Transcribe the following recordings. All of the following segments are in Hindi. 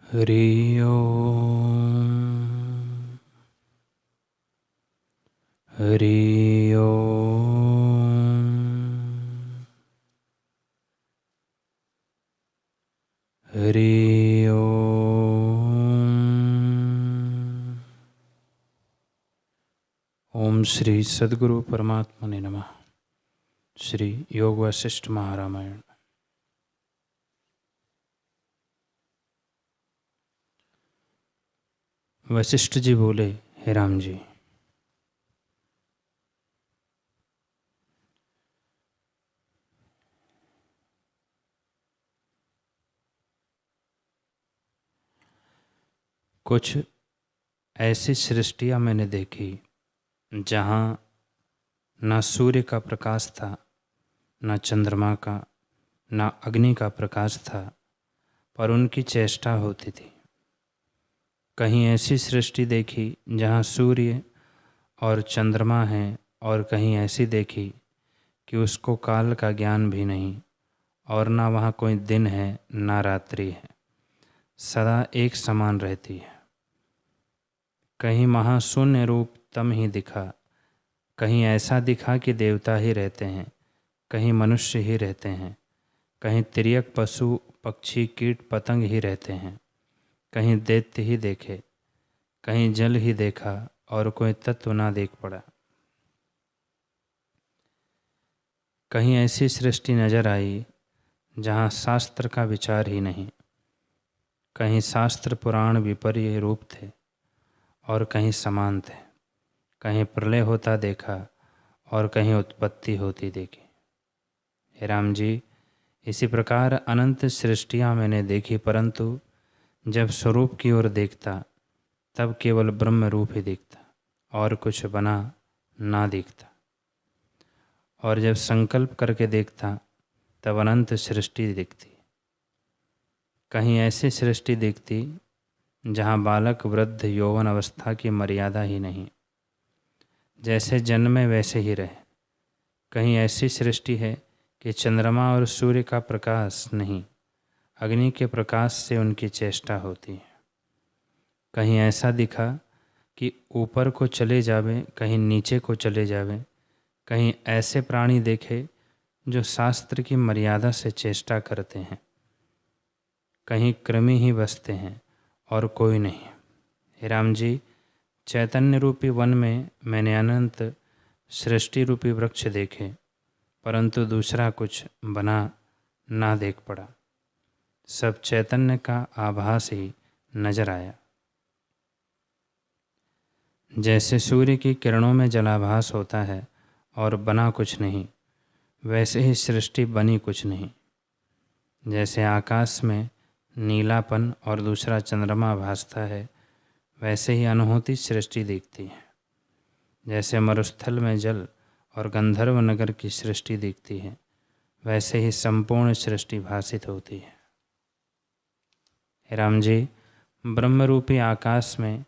हरि ओम हरि ओम हरि ओम। ओम श्री सद्गुरु परमात्मा ने नमः। श्री योग वशिष्ठ महारामायण। वशिष्ठ जी बोले, हे राम जी, कुछ ऐसी सृष्टियाँ मैंने देखी जहाँ न सूर्य का प्रकाश था, न चंद्रमा का, न अग्नि का प्रकाश था, पर उनकी चेष्टा होती थी। कहीं ऐसी सृष्टि देखी जहाँ सूर्य और चंद्रमा हैं, और कहीं ऐसी देखी कि उसको काल का ज्ञान भी नहीं, और ना वहाँ कोई दिन है ना रात्रि है, सदा एक समान रहती है। कहीं महाशून्य रूप तम ही दिखा, कहीं ऐसा दिखा कि देवता ही रहते हैं, कहीं मनुष्य ही रहते हैं, कहीं तिर्यक पशु पक्षी कीट पतंग ही रहते हैं, कहीं दैत्य ही देखे, कहीं जल ही देखा और कोई तत्व ना देख पड़ा। कहीं ऐसी सृष्टि नजर आई जहाँ शास्त्र का विचार ही नहीं, कहीं शास्त्र पुराण विपर्य रूप थे और कहीं समान थे, कहीं प्रलय होता देखा और कहीं उत्पत्ति होती देखी। हे राम जी, इसी प्रकार अनंत सृष्टियाँ मैंने देखी, परंतु जब स्वरूप की ओर देखता तब केवल ब्रह्म रूप ही दिखता और कुछ बना ना दिखता, और जब संकल्प करके देखता तब अनंत सृष्टि दिखती। कहीं ऐसी सृष्टि दिखती जहाँ बालक वृद्ध यौवन अवस्था की मर्यादा ही नहीं, जैसे जन्मे वैसे ही रहे। कहीं ऐसी सृष्टि है कि चंद्रमा और सूर्य का प्रकाश नहीं, अग्नि के प्रकाश से उनकी चेष्टा होती है। कहीं ऐसा दिखा कि ऊपर को चले जावे, कहीं नीचे को चले जावे, कहीं ऐसे प्राणी देखे जो शास्त्र की मर्यादा से चेष्टा करते हैं, कहीं कृमि ही बसते हैं और कोई नहीं। हे राम जी, चैतन्य रूपी वन में मैंने अनंत सृष्टि रूपी वृक्ष देखे, परंतु दूसरा कुछ बना ना देख पड़ा। सब चैतन्य का आभास ही नजर आया। जैसे सूर्य की किरणों में जलाभास होता है और बना कुछ नहीं, वैसे ही सृष्टि बनी कुछ नहीं। जैसे आकाश में नीलापन और दूसरा चंद्रमा भासता है, वैसे ही अनहोती सृष्टि दिखती है। जैसे मरुस्थल में जल और गंधर्व नगर की सृष्टि दिखती है, वैसे ही संपूर्ण सृष्टि भासित होती है। हे राम जी, ब्रह्म रूपी आकाश में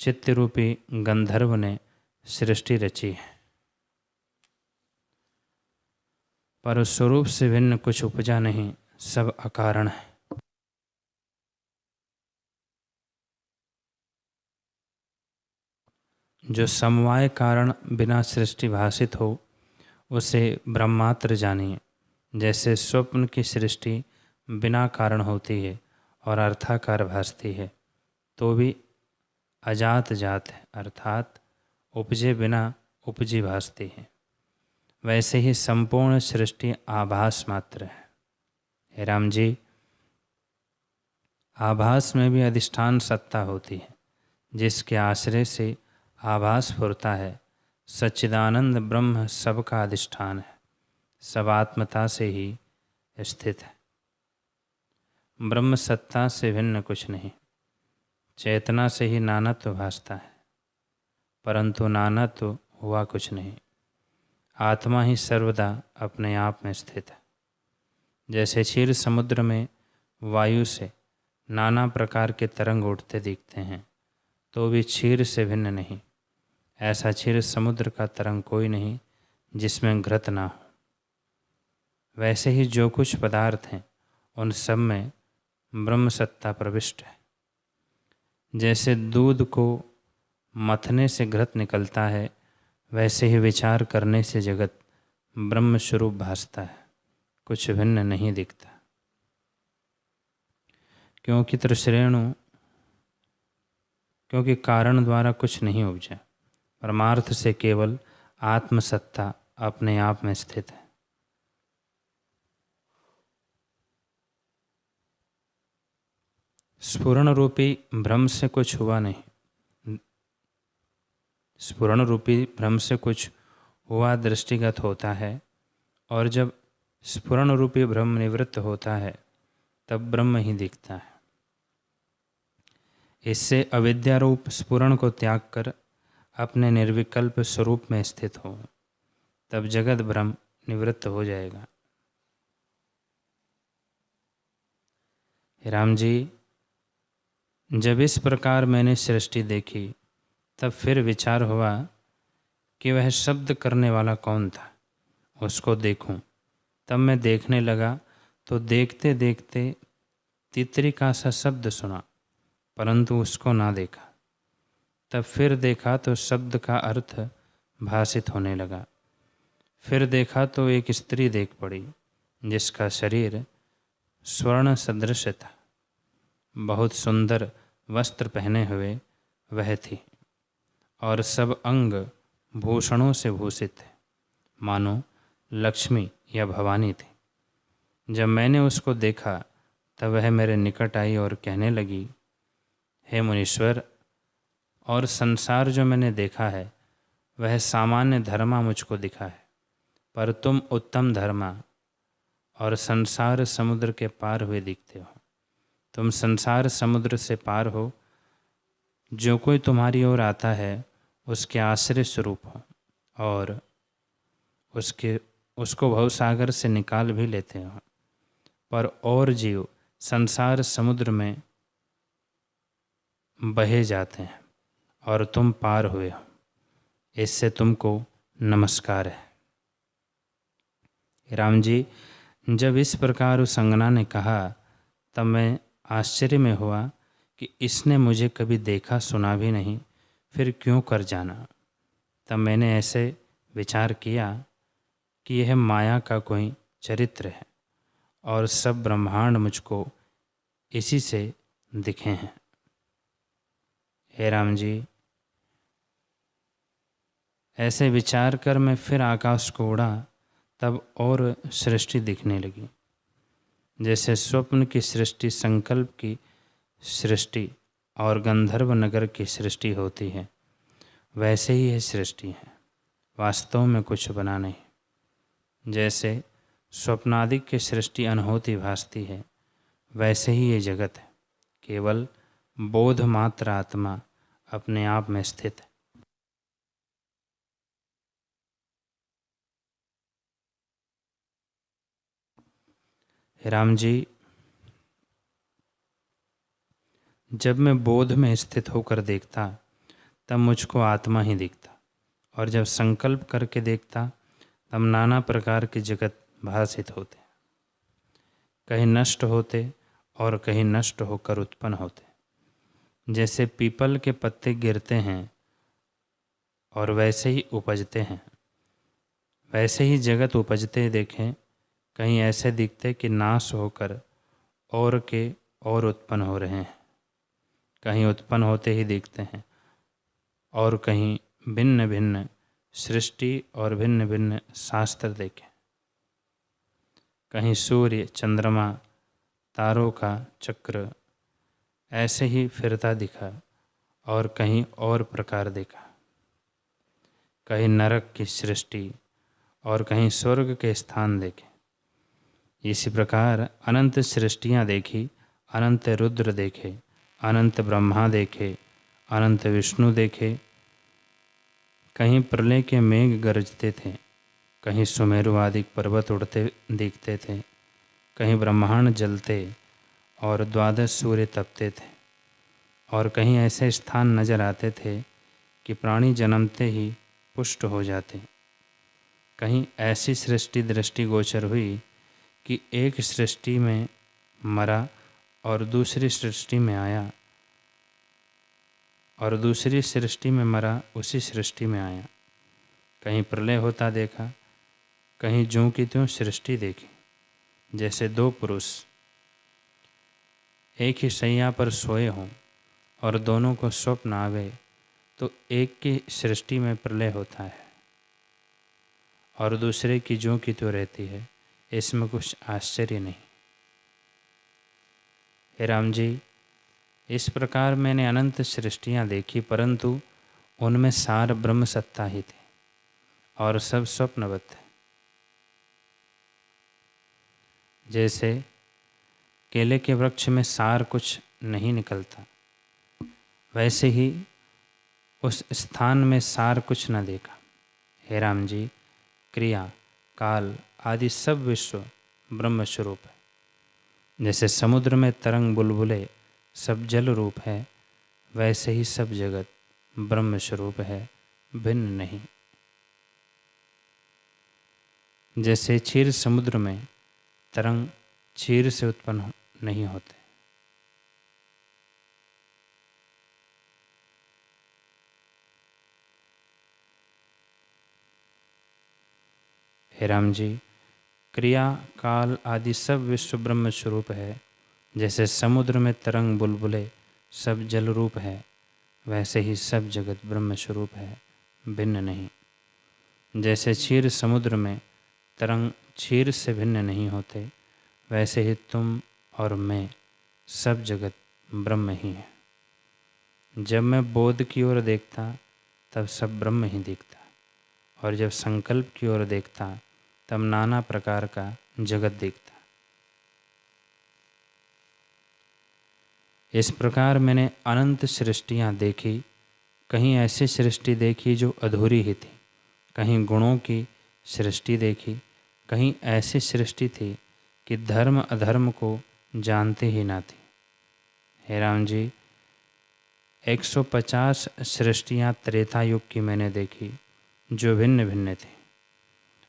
चित्त रूपी गंधर्व ने सृष्टि रची है, पर उस स्वरूप से भिन्न कुछ उपजा नहीं, सब अकारण है। जो समवाय कारण बिना सृष्टि भासित हो, उसे ब्रह्मात्र जानिए। जैसे स्वप्न की सृष्टि बिना कारण होती है और अर्थाकार भासती है, तो भी अजात जात है, अर्थात उपजे बिना उपजी भासती है। वैसे ही संपूर्ण सृष्टि आभास मात्र है। हे राम जी, आभास में भी अधिष्ठान सत्ता होती है, जिसके आश्रय से आभास फुरता है। सच्चिदानंद ब्रह्म सबका अधिष्ठान है, सब आत्मता से ही स्थित है। ब्रह्म सत्ता से भिन्न कुछ नहीं, चेतना से ही नानत्व भासता है, परंतु नानत्व हुआ कुछ नहीं। आत्मा ही सर्वदा अपने आप में स्थित है। जैसे क्षीर समुद्र में वायु से नाना प्रकार के तरंग उठते दिखते हैं, तो भी क्षीर से भिन्न नहीं। ऐसा क्षीर समुद्र का तरंग कोई नहीं जिसमें घृत ना हो। वैसे ही जो कुछ पदार्थ हैं, उन सब में ब्रह्म सत्ता प्रविष्ट है। जैसे दूध को मथने से घृत निकलता है, वैसे ही विचार करने से जगत ब्रह्म स्वरूप भासता है, कुछ भिन्न नहीं दिखता। क्योंकि कारण द्वारा कुछ नहीं उपजा, परमार्थ से केवल आत्मसत्ता अपने आप में स्थित है। स्फुरण रूपी भ्रम से कुछ हुआ नहीं। स्फुरण रूपी भ्रम से कुछ हुआ दृष्टिगत होता है, और जब स्फुरण रूपी भ्रम निवृत्त होता है तब ब्रह्म ही दिखता है। इससे अविद्या रूप स्फुरण को त्याग कर अपने निर्विकल्प स्वरूप में स्थित हो, तब जगत भ्रम निवृत्त हो जाएगा। राम जी, जब इस प्रकार मैंने सृष्टि देखी तब फिर विचार हुआ कि वह शब्द करने वाला कौन था, उसको देखूं। तब मैं देखने लगा तो देखते देखते तितरी का सा शब्द सुना, परंतु उसको ना देखा। तब फिर देखा तो शब्द का अर्थ भाषित होने लगा। फिर देखा तो एक स्त्री देख पड़ी, जिसका शरीर स्वर्ण सदृश था। बहुत सुंदर वस्त्र पहने हुए वह थी, और सब अंग भूषणों से भूषित थे, मानो लक्ष्मी या भवानी थी। जब मैंने उसको देखा तब वह मेरे निकट आई और कहने लगी, हे मुनीश्वर, और संसार जो मैंने देखा है वह सामान्य धर्मा मुझको दिखा है, पर तुम उत्तम धर्मा और संसार समुद्र के पार हुए दिखते हो। तुम संसार समुद्र से पार हो, जो कोई तुम्हारी ओर आता है उसके आश्रय स्वरूप हो, और उसको भवसागर से निकाल भी लेते हो। पर और जीव संसार समुद्र में बहे जाते हैं और तुम पार हुए हो, इससे तुमको नमस्कार है। राम जी, जब इस प्रकार उस अंगना ने कहा तब मैं आश्चर्य में हुआ कि इसने मुझे कभी देखा सुना भी नहीं, फिर क्यों कर जाना। तब मैंने ऐसे विचार किया कि यह माया का कोई चरित्र है और सब ब्रह्मांड मुझको इसी से दिखे हैं। हे राम जी, ऐसे विचार कर मैं फिर आकाश को उड़ा, तब और सृष्टि दिखने लगी। जैसे स्वप्न की सृष्टि, संकल्प की सृष्टि और गंधर्व नगर की सृष्टि होती है, वैसे ही यह सृष्टि है, वास्तव में कुछ बना नहीं। जैसे स्वप्नादिक की सृष्टि अनहोती भासती है, वैसे ही ये जगत है, केवल बोध मात्र आत्मा अपने आप में स्थित है। राम जी, जब मैं बोध में स्थित होकर देखता तब मुझको आत्मा ही दिखता, और जब संकल्प करके देखता तब नाना प्रकार के जगत भासित होते, कहीं नष्ट होते और कहीं नष्ट होकर उत्पन्न होते। जैसे पीपल के पत्ते गिरते हैं और वैसे ही उपजते हैं, वैसे ही जगत उपजते देखें, कहीं ऐसे दिखते कि नाश होकर और के और उत्पन्न हो रहे हैं, कहीं उत्पन्न होते ही दिखते हैं, और कहीं भिन्न भिन्न सृष्टि और भिन्न भिन्न शास्त्र देखें। कहीं सूर्य, चंद्रमा, तारों का चक्र ऐसे ही फिरता दिखा, और कहीं और प्रकार देखा। कहीं नरक की सृष्टि और कहीं स्वर्ग के स्थान देखे। इसी प्रकार अनंत सृष्टियाँ देखी, अनंत रुद्र देखे, अनंत ब्रह्मा देखे, अनंत विष्णु देखे। कहीं प्रलय के मेघ गरजते थे, कहीं सुमेरु आदि पर्वत उड़ते दिखते थे, कहीं ब्रह्मांड जलते और 12 सूर्य तपते थे, और कहीं ऐसे स्थान नजर आते थे कि प्राणी जन्मते ही पुष्ट हो जाते। कहीं ऐसी सृष्टि दृष्टिगोचर हुई कि एक सृष्टि में मरा और दूसरी सृष्टि में आया, और दूसरी सृष्टि में मरा, उसी सृष्टि में आया। कहीं प्रलय होता देखा, कहीं ज्यों की त्यों सृष्टि देखी। जैसे दो पुरुष एक ही शैया पर सोए हों और दोनों को स्वप्न आवे, तो एक की सृष्टि में प्रलय होता है और दूसरे की ज्यों की त्यों रहती है। इसमें कुछ आश्चर्य नहीं। हे राम जी, इस प्रकार मैंने अनंत सृष्टियाँ देखी, परंतु उनमें सार ब्रह्म सत्ता ही थी और सब स्वप्नवत थे। जैसे केले के वृक्ष में सार कुछ नहीं निकलता, वैसे ही उस स्थान में सार कुछ न देखा। हे राम जी, क्रिया, काल आदि सब विश्व ब्रह्म स्वरूप है। जैसे समुद्र में तरंग बुलबुले सब जल रूप है, वैसे ही सब जगत ब्रह्म स्वरूप है, भिन्न नहीं। जैसे क्षीर समुद्र में तरंग क्षीर से उत्पन्न नहीं होते, हे राम जी, क्रिया, काल आदि सब विश्व ब्रह्म स्वरूप है। जैसे समुद्र में तरंग बुलबुले सब जल रूप है, वैसे ही सब जगत ब्रह्म स्वरूप है, भिन्न नहीं। जैसे क्षीर समुद्र में तरंग क्षीर से भिन्न नहीं होते, वैसे ही तुम और मैं सब जगत ब्रह्म ही है। जब मैं बोध की ओर देखता तब सब ब्रह्म ही दिखता, और जब संकल्प की ओर देखता तब नाना प्रकार का जगत दिखता। इस प्रकार मैंने अनंत सृष्टियाँ देखी। कहीं ऐसी सृष्टि देखी जो अधूरी ही थी, कहीं गुणों की सृष्टि देखी, कहीं ऐसी सृष्टि थी कि धर्म अधर्म को जानते ही ना थी। हे राम जी, 150 सृष्टियाँ त्रेता युग की मैंने देखी, जो भिन्न भिन्न थी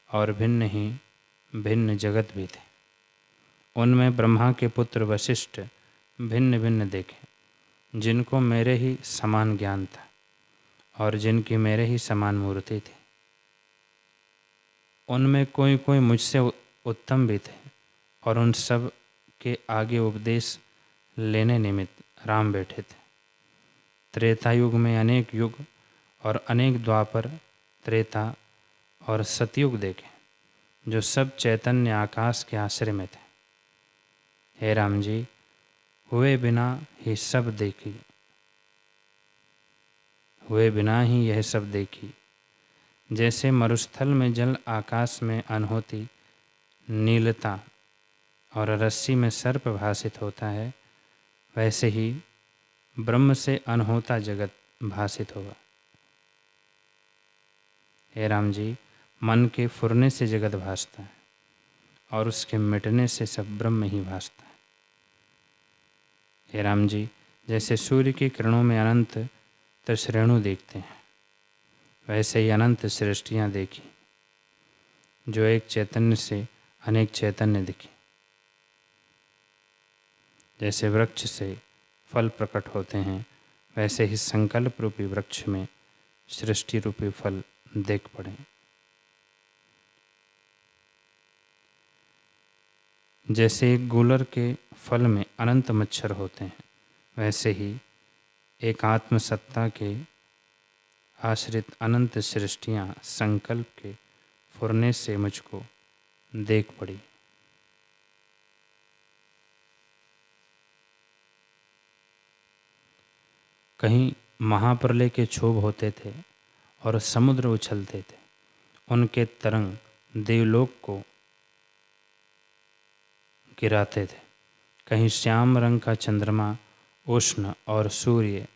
और भिन्न ही भिन्न जगत भी थे। उनमें ब्रह्मा के पुत्र वशिष्ठ भिन्न भिन्न देखे, जिनको मेरे ही समान ज्ञान था और जिनकी मेरे ही समान मूर्ति थी। उनमें कोई कोई मुझसे उत्तम भी थे, और उन सब के आगे उपदेश लेने निमित्त राम बैठे थे। त्रेता युग में अनेक युग और अनेक द्वापर, त्रेता और सतयुग देखे, जो सब चैतन्य आकाश के आश्रय में थे। हे राम जी, हुए बिना ही सब देखी, हुए बिना ही यह सब देखी। जैसे मरुस्थल में जल आकाश में अनहोती नीलता और रस्सी में सर्प भासित होता है, वैसे ही ब्रह्म से अनहोता जगत भासित होगा। हे राम जी, मन के फुरने से जगत भासता है और उसके मिटने से सब ब्रह्म ही भासता है। हे राम जी, जैसे सूर्य की किरणों में अनंत तृष्णेणु देखते हैं, वैसे ही अनंत सृष्टियाँ देखी, जो एक चैतन्य से अनेक चैतन्य दिखे। जैसे वृक्ष से फल प्रकट होते हैं, वैसे ही संकल्प रूपी वृक्ष में सृष्टि रूपी फल देख पड़े। जैसे एक गूलर के फल में अनंत मच्छर होते हैं, वैसे ही एक आत्मसत्ता के आश्रित अनंत सृष्टियाँ संकल्प के फुरने से मुझको देख पड़ी। कहीं महाप्रलय के क्षोभ होते थे और समुद्र उछलते थे, उनके तरंग देवलोक को गिराते थे। कहीं श्याम रंग का चंद्रमा उष्ण और सूर्य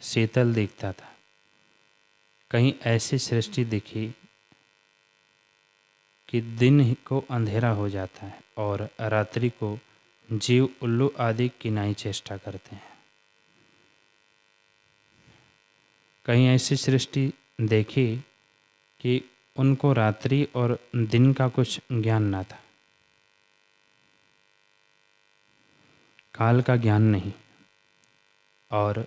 शीतल दिखता था। कहीं ऐसी सृष्टि दिखी कि दिन को अंधेरा हो जाता है और रात्रि को जीव उल्लू आदि की नाई चेष्टा करते हैं। कहीं ऐसी सृष्टि देखी कि उनको रात्रि और दिन का कुछ ज्ञान ना था, काल का ज्ञान नहीं, और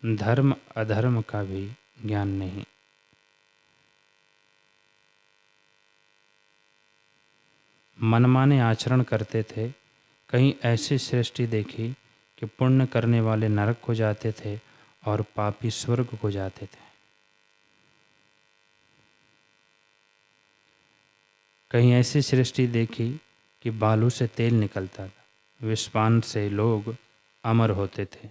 धर्म अधर्म का भी ज्ञान नहीं। मनमाने आचरण करते थे। कहीं ऐसी सृष्टि देखी कि पुण्य करने वाले नरक को जाते थे और पापी स्वर्ग को जाते थे। कहीं ऐसी सृष्टि देखी कि बालू से तेल निकलता था। विषपान से लोग अमर होते थे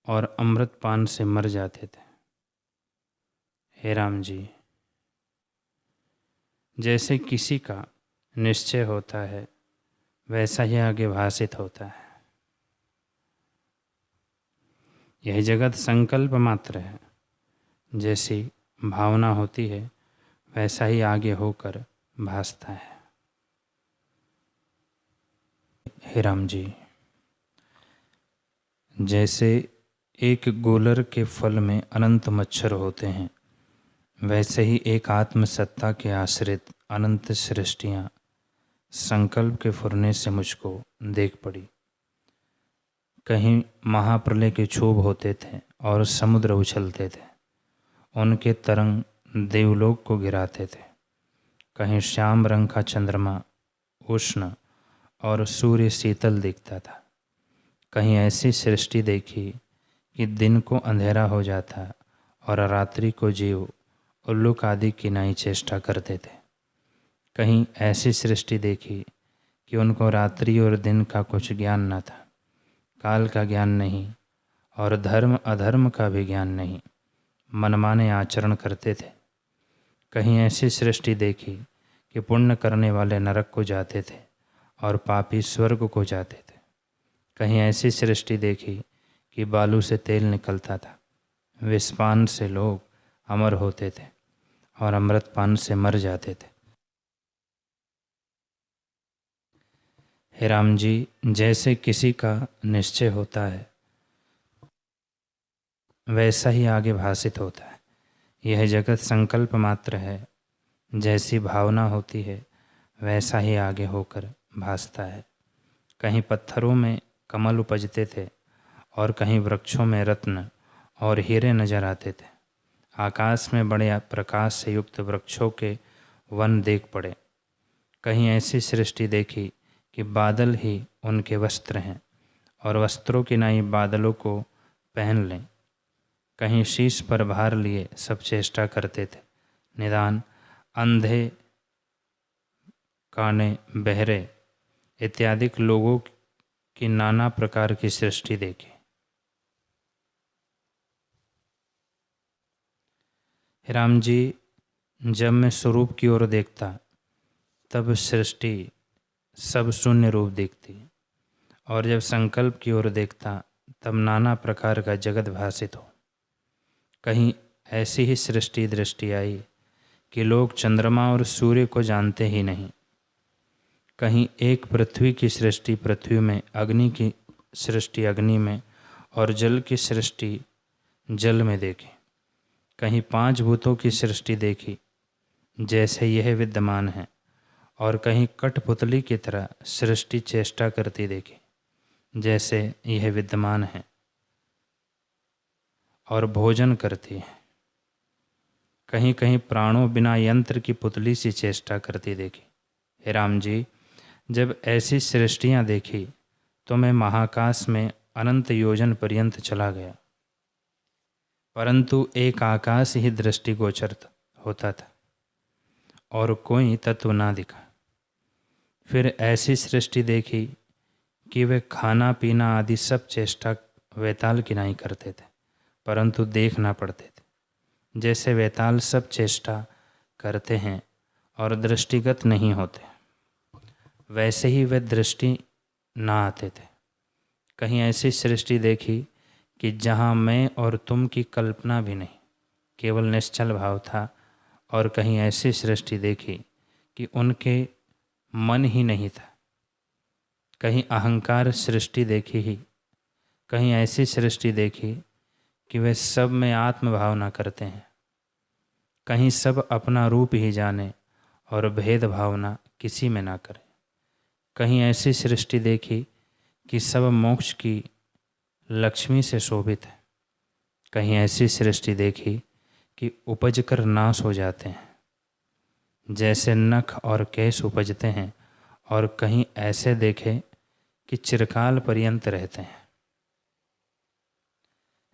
और अमृतपान से मर जाते थे। हे राम जी, जैसे किसी का निश्चय होता है वैसा ही आगे भाषित होता है। यह जगत संकल्प मात्र है। जैसी भावना होती है वैसा ही आगे होकर भासता है। हे राम जी, जैसे एक गोलर के फल में अनंत मच्छर होते हैं, वैसे ही एक आत्मसत्ता के आश्रित अनंत सृष्टियाँ संकल्प के फुरने से मुझको देख पड़ी। कहीं महाप्रलय के क्षोभ होते थे और समुद्र उछलते थे, उनके तरंग देवलोक को गिराते थे। कहीं श्याम रंग का चंद्रमा उष्ण और सूर्य शीतल दिखता था। कहीं ऐसी सृष्टि देखी कि दिन को अंधेरा हो जाता और रात्रि को जीव उल्लूक आदि की नई चेष्टा करते थे। कहीं ऐसी सृष्टि देखी कि उनको रात्रि और दिन का कुछ ज्ञान न था, काल का ज्ञान नहीं और धर्म अधर्म का भी ज्ञान नहीं। मनमाने आचरण करते थे। कहीं ऐसी सृष्टि देखी कि पुण्य करने वाले नरक को जाते थे और पापी स्वर्ग को जाते थे। कहीं ऐसी सृष्टि देखी कि बालू से तेल निकलता था। विषपान से लोग अमर होते थे और अमृतपान से मर जाते थे। हे राम जी, जैसे किसी का निश्चय होता है वैसा ही आगे भाषित होता है। यह जगत संकल्प मात्र है। जैसी भावना होती है वैसा ही आगे होकर भासता है। कहीं पत्थरों में कमल उपजते थे और कहीं वृक्षों में रत्न और हीरे नजर आते थे। आकाश में बड़े प्रकाश से युक्त वृक्षों के वन देख पड़े। कहीं ऐसी सृष्टि देखी कि बादल ही उनके वस्त्र हैं और वस्त्रों की नाई बादलों को पहन लें। कहीं शीश पर भार लिए सब चेष्टा करते थे, निदान अंधे काने बहरे इत्यादि लोगों की नाना प्रकार की सृष्टि देखी। राम जी, जब मैं स्वरूप की ओर देखता तब सृष्टि सब शून्य रूप दिखती और जब संकल्प की ओर देखता तब नाना प्रकार का जगत भासित हो। कहीं ऐसी ही सृष्टि दृष्टि आई कि लोग चंद्रमा और सूर्य को जानते ही नहीं। कहीं एक पृथ्वी की सृष्टि पृथ्वी में, अग्नि की सृष्टि अग्नि में और जल की सृष्टि जल में देखी। कहीं 5 भूतों की सृष्टि देखी जैसे यह विद्यमान है और कहीं कठपुतली की तरह सृष्टि चेष्टा करती देखी जैसे यह विद्यमान है और भोजन करती है। कहीं कहीं प्राणों बिना यंत्र की पुतली सी चेष्टा करती देखी। हे राम जी, जब ऐसी सृष्टियाँ देखी तो मैं महाकाश में अनंत योजन पर्यंत चला गया, परंतु एक आकाश ही दृष्टिगोचर होता था और कोई तत्व ना दिखा। फिर ऐसी सृष्टि देखी कि वे खाना पीना आदि सब चेष्टा वैताल की नाई करते थे, परंतु देख ना पड़ते थे। जैसे वैताल सब चेष्टा करते हैं और दृष्टिगत नहीं होते, वैसे ही वे दृष्टि ना आते थे। कहीं ऐसी सृष्टि देखी कि जहाँ मैं और तुम की कल्पना भी नहीं, केवल निश्चल भाव था। और कहीं ऐसी सृष्टि देखी कि उनके मन ही नहीं था। कहीं अहंकार सृष्टि देखी ही, कहीं ऐसी सृष्टि देखी कि वे सब में आत्मभावना करते हैं। कहीं सब अपना रूप ही जाने और भेद भावना किसी में ना करें। कहीं ऐसी सृष्टि देखी कि सब मोक्ष की लक्ष्मी से शोभित है कहीं ऐसी सृष्टि देखी कि उपज कर नाश हो जाते हैं, जैसे नख और केश उपजते हैं, और कहीं ऐसे देखे कि चिरकाल पर्यंत रहते हैं।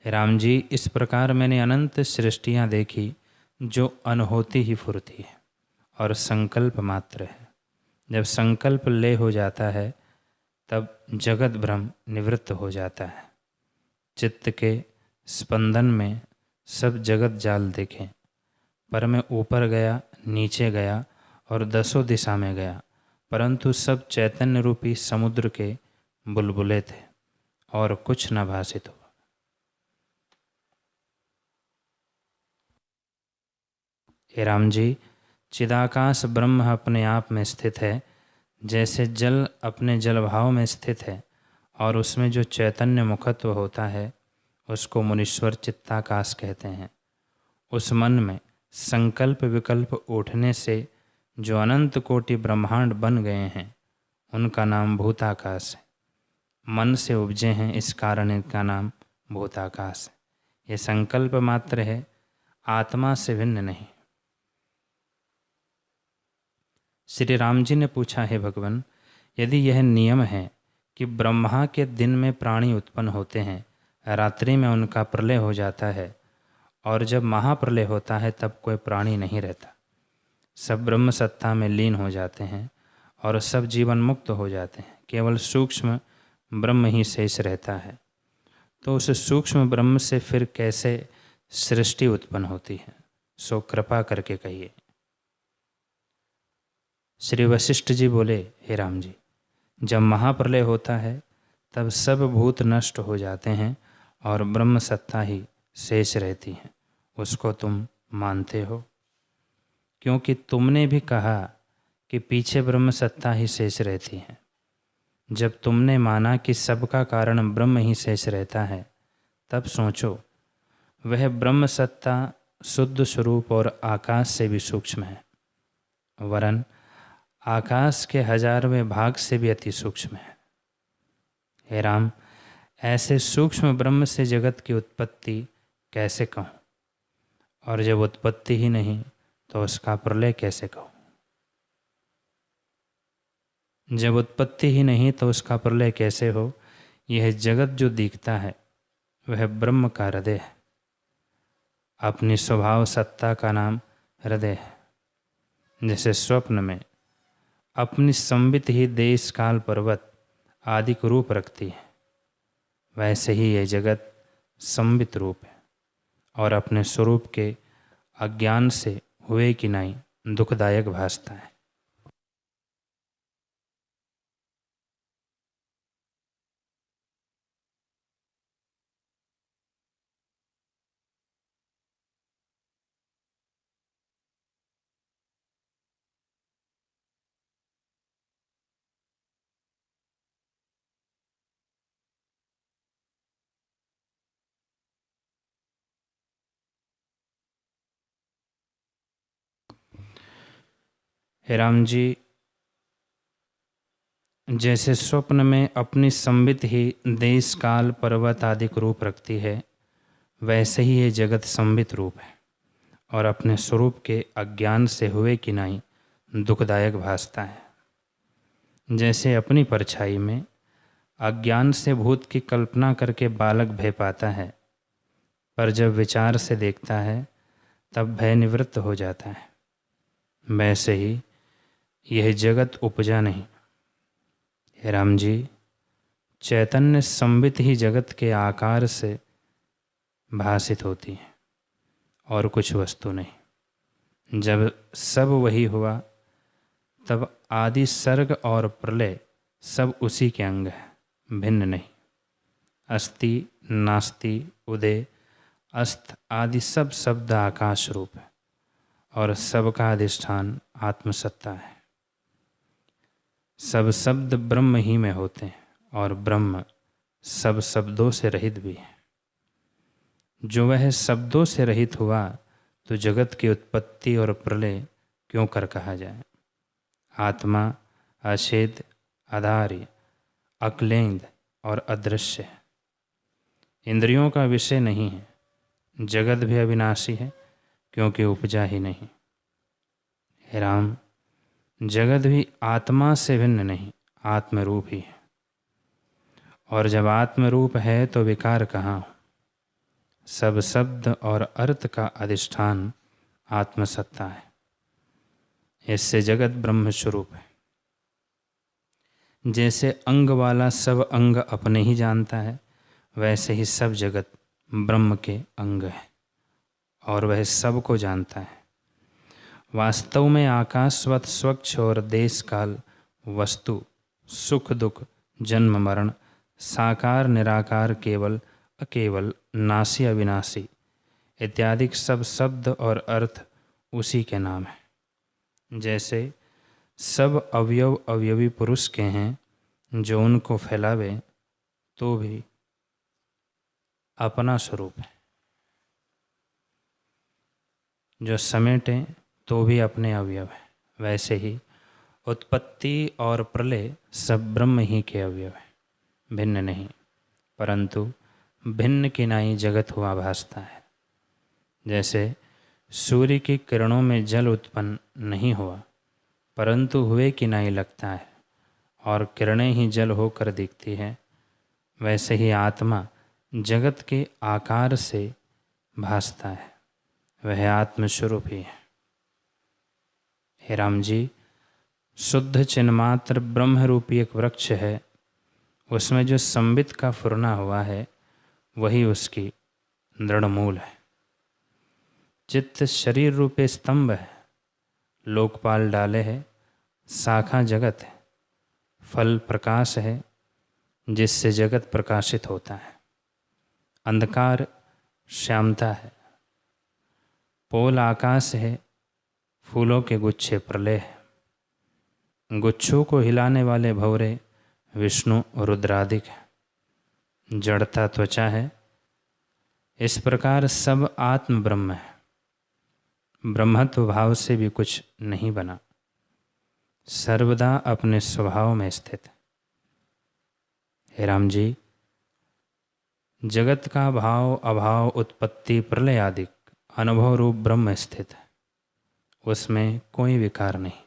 राम जी, इस प्रकार मैंने अनंत सृष्टियाँ देखी जो अनहोती ही फुरती है और संकल्प मात्र है। जब संकल्प लय हो जाता है तब जगत भ्रम निवृत्त हो जाता है। चित्त के स्पंदन में सब जगत जाल देखें, पर मैं ऊपर गया, नीचे गया और दसों दिशा में गया, परंतु सब चैतन्य रूपी समुद्र के बुलबुले थे और कुछ न भासित हुआ। हे राम जी, चिदाकाश ब्रह्म अपने आप में स्थित है, जैसे जल अपने जलभाव में स्थित है और उसमें जो चैतन्य मुखत्व होता है उसको मुनीश्वर चित्ताकाश कहते हैं। उस मन में संकल्प विकल्प उठने से जो अनंत कोटि ब्रह्मांड बन गए हैं उनका नाम भूताकाश है। मन से उपजे हैं, इस कारण इनका नाम भूताकाश है। ये संकल्प मात्र है, आत्मा से भिन्न नहीं। श्री राम जी ने पूछा, है भगवान, यदि यह नियम है कि ब्रह्मा के दिन में प्राणी उत्पन्न होते हैं, रात्रि में उनका प्रलय हो जाता है और जब महाप्रलय होता है तब कोई प्राणी नहीं रहता, सब ब्रह्म सत्ता में लीन हो जाते हैं और सब जीवन मुक्त हो जाते हैं, केवल सूक्ष्म ब्रह्म ही शेष रहता है, तो उस सूक्ष्म ब्रह्म से फिर कैसे सृष्टि उत्पन्न होती है? सो कृपा करके कहिए। श्री वशिष्ठ जी बोले, हे राम जी, जब महाप्रलय होता है तब सब भूत नष्ट हो जाते हैं और ब्रह्म सत्ता ही शेष रहती है। उसको तुम मानते हो? क्योंकि तुमने भी कहा कि पीछे ब्रह्म सत्ता ही शेष रहती है। जब तुमने माना कि सबका कारण ब्रह्म ही शेष रहता है, तब सोचो वह ब्रह्म सत्ता शुद्ध स्वरूप और आकाश से भी सूक्ष्म है, वरन आकाश के 1000वें भाग से भी अति सूक्ष्म है। हे राम, ऐसे सूक्ष्म ब्रह्म से जगत की उत्पत्ति कैसे कहूँ? और जब उत्पत्ति ही नहीं तो उसका प्रलय कैसे कहूँ? जब उत्पत्ति ही नहीं तो उसका प्रलय कैसे हो? यह जगत जो दिखता है वह ब्रह्म का हृदय है। अपनी स्वभाव सत्ता का नाम हृदय है। जैसे स्वप्न में अपनी संबित ही देश काल पर्वत आदि को रूप रखती है, वैसे ही यह जगत संबित रूप है और अपने स्वरूप के अज्ञान से हुए कि नहीं दुखदायक भासता है। हे राम जी, जैसे स्वप्न में अपनी संबित ही देश काल पर्वत आदि को रूप रखती है, वैसे ही ये जगत संबित रूप है और अपने स्वरूप के अज्ञान से हुए कि नहीं दुखदायक भासता है। जैसे अपनी परछाई में अज्ञान से भूत की कल्पना करके बालक भय पाता है, पर जब विचार से देखता है तब भय निवृत्त हो जाता है, वैसे ही यह जगत उपजा नहीं। हे राम जी, चैतन्य संबित ही जगत के आकार से भासित होती है और कुछ वस्तु नहीं। जब सब वही हुआ तब आदि सर्ग और प्रलय सब उसी के अंग है, भिन्न नहीं। अस्ति नास्ति उदय अस्त आदि सब शब्द आकाश रूप है और सबका अधिष्ठान आत्मसत्ता है। सब शब्द ब्रह्म ही में होते हैं और ब्रह्म सब शब्दों से रहित भी है। जो वह शब्दों से रहित हुआ तो जगत की उत्पत्ति और प्रलय क्यों कर कहा जाए? आत्मा अछेद, आधार्य, अक्लेंद और अदृश्य है, इंद्रियों का विषय नहीं है, जगत भी अविनाशी है, क्योंकि उपजा ही नहीं। हे राम, जगत भी आत्मा से भिन्न नहीं, आत्मरूप ही है। और जब आत्मरूप है तो विकार कहाँ हो। सब शब्द और अर्थ का अधिष्ठान आत्मसत्ता है। इससे जगत ब्रह्म स्वरूप है। जैसे अंग वाला सब अंग अपने ही जानता है, वैसे ही सब जगत ब्रह्म के अंग है और वह सबको जानता है। वास्तव में आकाशवत स्वच्छ और देश काल वस्तु, सुख दुख, जन्म मरण, साकार निराकार, केवल अकेवल, नासी अविनाशी इत्यादि सब शब्द और अर्थ उसी के नाम है। जैसे सब अवयव अवयवी पुरुष के हैं, जो उनको फैलावे तो भी अपना स्वरूप है, जो समेटे तो भी अपने अवयव है। वैसे ही उत्पत्ति और प्रलय सब ब्रह्म ही के अवयव है, भिन्न नहीं, परंतु भिन्न किनाई जगत हुआ भासता है। जैसे सूर्य की किरणों में जल उत्पन्न नहीं हुआ, परंतु हुए किनाई लगता है और किरणें ही जल होकर दिखती है, वैसे ही आत्मा जगत के आकार से भासता है, वह आत्मस्वरूप ही है। हे राम जी, शुद्ध चिन्मात्र ब्रह्म रूपी एक वृक्ष है, उसमें जो संबित का फुरना हुआ है वही उसकी दृढ़ मूल है। चित्त शरीर रूपे स्तंभ है, लोकपाल डाले है, शाखा जगत है, फल प्रकाश है जिससे जगत प्रकाशित होता है, अंधकार श्यामता है, पोल आकाश है, फूलों के गुच्छे प्रलय है, गुच्छों को हिलाने वाले भंवरे विष्णु रुद्रादिक है, जड़ता त्वचा है। इस प्रकार सब आत्म ब्रह्म है, ब्रह्मत्व भाव से भी कुछ नहीं बना, सर्वदा अपने स्वभाव में स्थित है। हे राम जी, जगत का भाव अभाव उत्पत्ति प्रलय आदि अनुभव रूप ब्रह्म स्थित है, उसमें कोई विकार नहीं,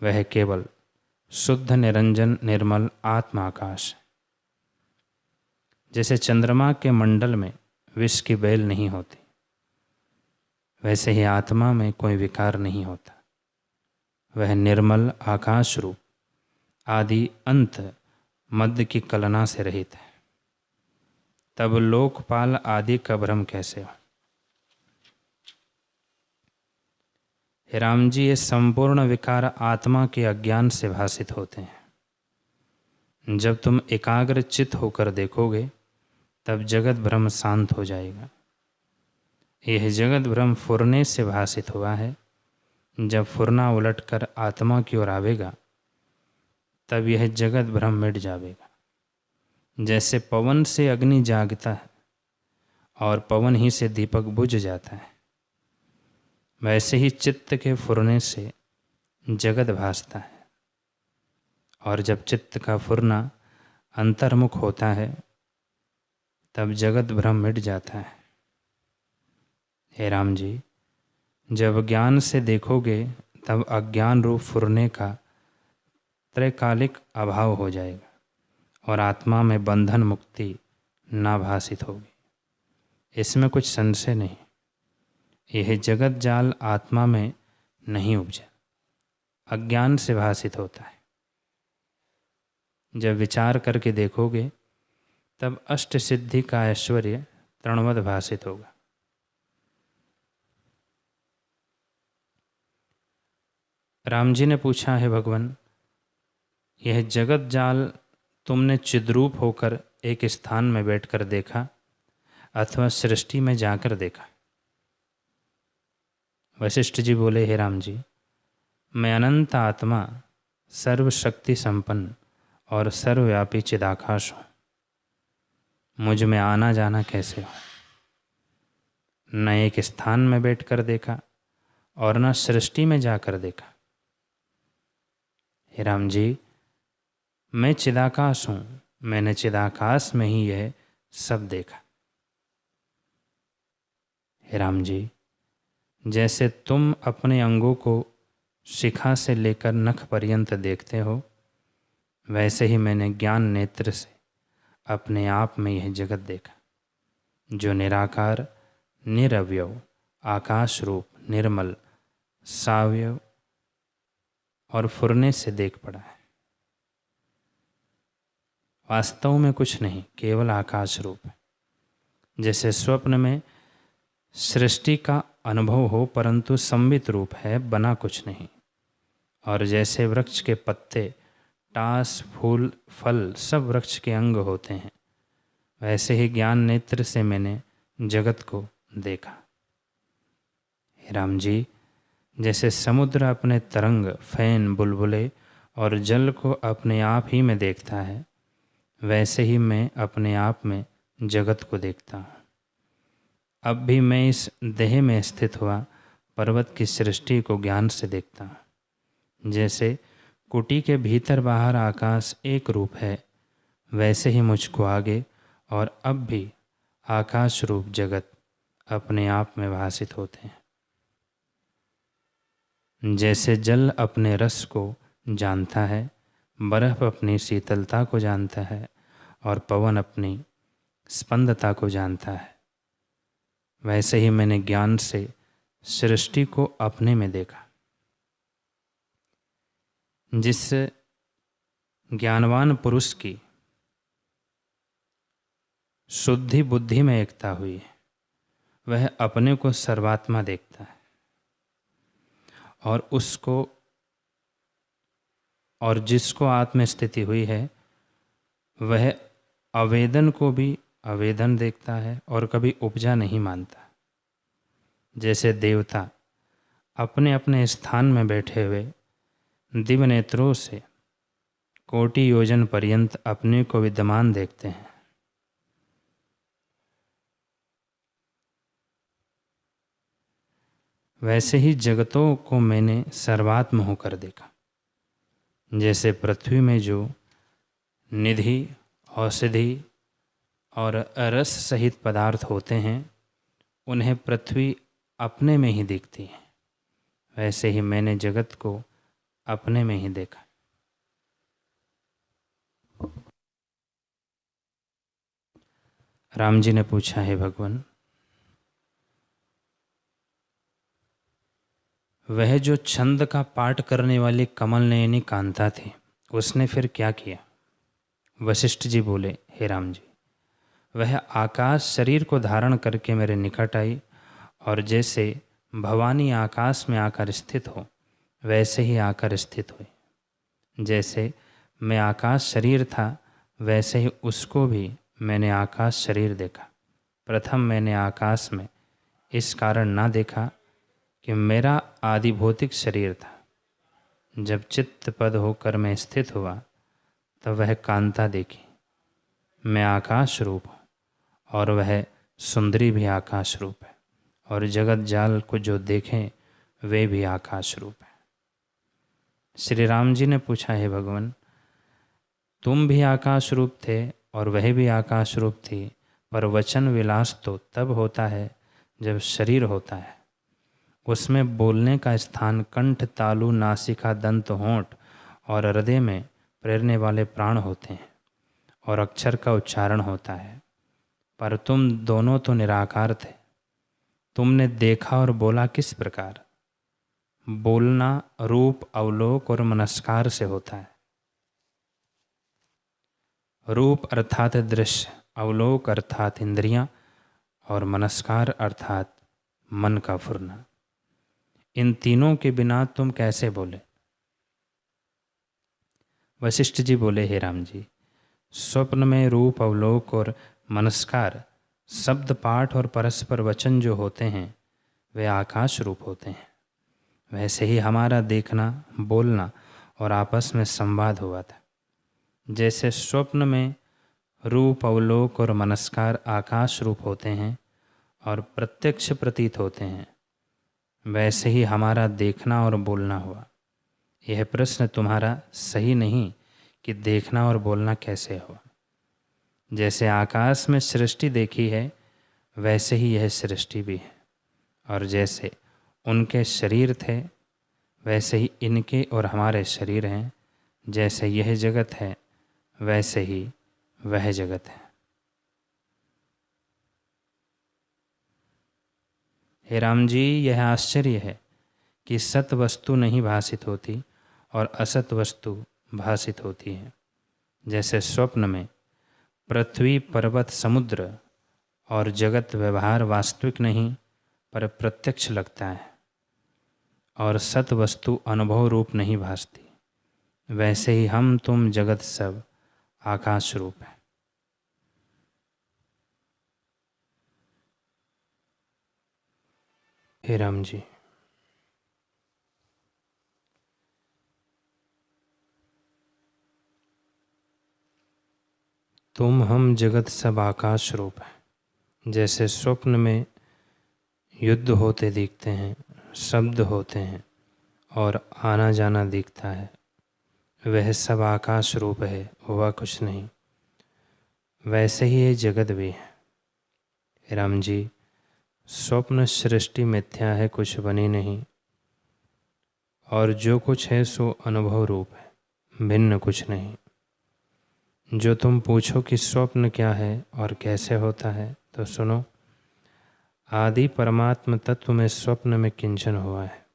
वह केवल शुद्ध निरंजन निर्मल आत्मा आकाश है। जैसे चंद्रमा के मंडल में विष की बेल नहीं होती, वैसे ही आत्मा में कोई विकार नहीं होता, वह निर्मल आकाश रूप आदि अंत मध्य की कलना से रहित है। तब लोकपाल आदि का भ्रम कैसे हो। हे राम जी, ये संपूर्ण विकार आत्मा के अज्ञान से भासित होते हैं। जब तुम एकाग्र चित्त होकर देखोगे तब जगत भ्रम शांत हो जाएगा। यह जगत भ्रम फुरने से भासित हुआ है, जब फुरना उलटकर आत्मा की ओर आवेगा तब यह जगत भ्रम मिट जाएगा। जैसे पवन से अग्नि जागता है और पवन ही से दीपक बुझ जाता है, वैसे ही चित्त के फुरने से जगत भासता है, और जब चित्त का फुरना अंतर्मुख होता है तब जगत भ्रम मिट जाता है। हे राम जी, जब ज्ञान से देखोगे तब अज्ञान रूप फुरने का त्रैकालिक अभाव हो जाएगा और आत्मा में बंधन मुक्ति नाभासित होगी। इसमें कुछ संशय नहीं। यह जगत जाल आत्मा में नहीं उपजा, अज्ञान से भासित होता है। जब विचार करके देखोगे तब अष्ट सिद्धि का ऐश्वर्य तृणवत भासित होगा। राम जी ने पूछा, है भगवान, यह जगत जाल तुमने चिद्रूप होकर एक स्थान में बैठकर देखा अथवा सृष्टि में जाकर देखा। वशिष्ठ जी बोले, हे राम जी, मैं अनंत आत्मा, सर्वशक्ति संपन्न और सर्वव्यापी चिदाकाश हूँ। मुझ में आना जाना कैसे हो। न एक स्थान में बैठकर देखा और न सृष्टि में जाकर देखा। हे राम जी, मैं चिदाकाश हूँ, मैंने चिदाकाश में ही यह सब देखा। हे राम जी, जैसे तुम अपने अंगों को शिखा से लेकर नख पर्यंत देखते हो, वैसे ही मैंने ज्ञान नेत्र से अपने आप में यह जगत देखा, जो निराकार, निरवयव, आकाश रूप, निर्मल, सावयव और फुरने से देख पड़ा है। वास्तव में कुछ नहीं, केवल आकाश रूप है। जैसे स्वप्न में सृष्टि का अनुभव हो, परंतु संवित रूप है, बना कुछ नहीं। और जैसे वृक्ष के पत्ते, टास, फूल, फल सब वृक्ष के अंग होते हैं, वैसे ही ज्ञान नेत्र से मैंने जगत को देखा। हे राम जी, जैसे समुद्र अपने तरंग, फैन, बुलबुले और जल को अपने आप ही में देखता है, वैसे ही मैं अपने आप में जगत को देखता हूँ। अब भी मैं इस देह में स्थित हुआ पर्वत की सृष्टि को ज्ञान से देखता हूँ। जैसे कुटी के भीतर बाहर आकाश एक रूप है, वैसे ही मुझको आगे और अब भी आकाश रूप जगत अपने आप में भासित होते हैं। जैसे जल अपने रस को जानता है, बर्फ अपनी शीतलता को जानता है और पवन अपनी स्पंदता को जानता है, वैसे ही मैंने ज्ञान से सृष्टि को अपने में देखा। जिस ज्ञानवान पुरुष की शुद्धि बुद्धि में एकता हुई है, वह अपने को सर्वात्मा देखता है और जिसको आत्म स्थिति हुई है, वह आवेदन को भी आवेदन देखता है और कभी उपजा नहीं मानता। जैसे देवता अपने अपने स्थान में बैठे हुए दिव्य नेत्रों से कोटि योजन पर्यंत अपने को विद्यमान देखते हैं, वैसे ही जगतों को मैंने सर्वात्म होकर देखा। जैसे पृथ्वी में जो निधि, औषधि और रस सहित पदार्थ होते हैं, उन्हें पृथ्वी अपने में ही दिखती है, वैसे ही मैंने जगत को अपने में ही देखा। राम जी ने पूछा, है भगवान, वह जो छंद का पाठ करने वाली कमल नयनी कांता थी, उसने फिर क्या किया? वशिष्ठ जी बोले, हे राम जी, वह आकाश शरीर को धारण करके मेरे निकट आई और जैसे भवानी आकाश में आकर स्थित हो, वैसे ही आकर स्थित हुई। जैसे मैं आकाश शरीर था, वैसे ही उसको भी मैंने आकाश शरीर देखा। प्रथम मैंने आकाश में इस कारण ना देखा कि मेरा आदि भौतिक शरीर था। जब चित्त पद होकर मैं स्थित हुआ, तब वह कांता देखी। मैं आकाश रूप हूँ और वह सुंदरी भी आकाश रूप है, और जगत जाल को जो देखें वे भी आकाश रूप है। श्री राम जी ने पूछा, हे भगवान, तुम भी आकाश रूप थे और वह भी आकाश रूप थी, पर वचन विलास तो तब होता है जब शरीर होता है। उसमें बोलने का स्थान कंठ, तालु, नासिका, दंत, होंठ और हृदय में प्रेरने वाले प्राण होते हैं और अक्षर का उच्चारण होता है। पर तुम दोनों तो निराकार थे। तुमने देखा और बोला किस प्रकार? बोलना रूप, अवलोक और मनस्कार से होता है। रूप अर्थात दृश्य, अवलोक अर्थात इंद्रियां और मनस्कार अर्थात मन का फुरना। इन तीनों के बिना तुम कैसे बोले? वशिष्ठ जी बोले, हे राम जी, स्वप्न में रूप, अवलोक और मनस्कार, शब्द पाठ और परस्पर वचन जो होते हैं, वे आकाश रूप होते हैं। वैसे ही हमारा देखना, बोलना और आपस में संवाद हुआ था। जैसे स्वप्न में रूप, अवलोक और मनस्कार आकाश रूप होते हैं और प्रत्यक्ष प्रतीत होते हैं, वैसे ही हमारा देखना और बोलना हुआ। यह प्रश्न तुम्हारा सही नहीं कि देखना और बोलना कैसे हो। जैसे आकाश में सृष्टि देखी है, वैसे ही यह सृष्टि भी है। और जैसे उनके शरीर थे वैसे ही इनके और हमारे शरीर हैं। जैसे यह जगत है वैसे ही वह जगत है। हे राम जी, यह आश्चर्य है कि सत वस्तु नहीं भासित होती और असत वस्तु भासित होती है। जैसे स्वप्न में पृथ्वी, पर्वत, समुद्र और जगत व्यवहार वास्तविक नहीं पर प्रत्यक्ष लगता है और सत वस्तु अनुभव रूप नहीं भासती, वैसे ही हम तुम जगत सब आकाश रूप है। हे राम जी, तुम हम जगत सब आकाश रूप है। जैसे स्वप्न में युद्ध होते दिखते हैं, शब्द होते हैं और आना जाना दिखता है, वह सब आकाश रूप है, हुआ कुछ नहीं। वैसे ही ये जगत भी है। राम जी, स्वप्न सृष्टि मिथ्या है, कुछ बनी नहीं, और जो कुछ है सो अनुभव रूप है, भिन्न कुछ नहीं। जो तुम पूछो कि स्वप्न क्या है और कैसे होता है, तो सुनो। आदि परमात्म तत्व में स्वप्न में किंचन हुआ है,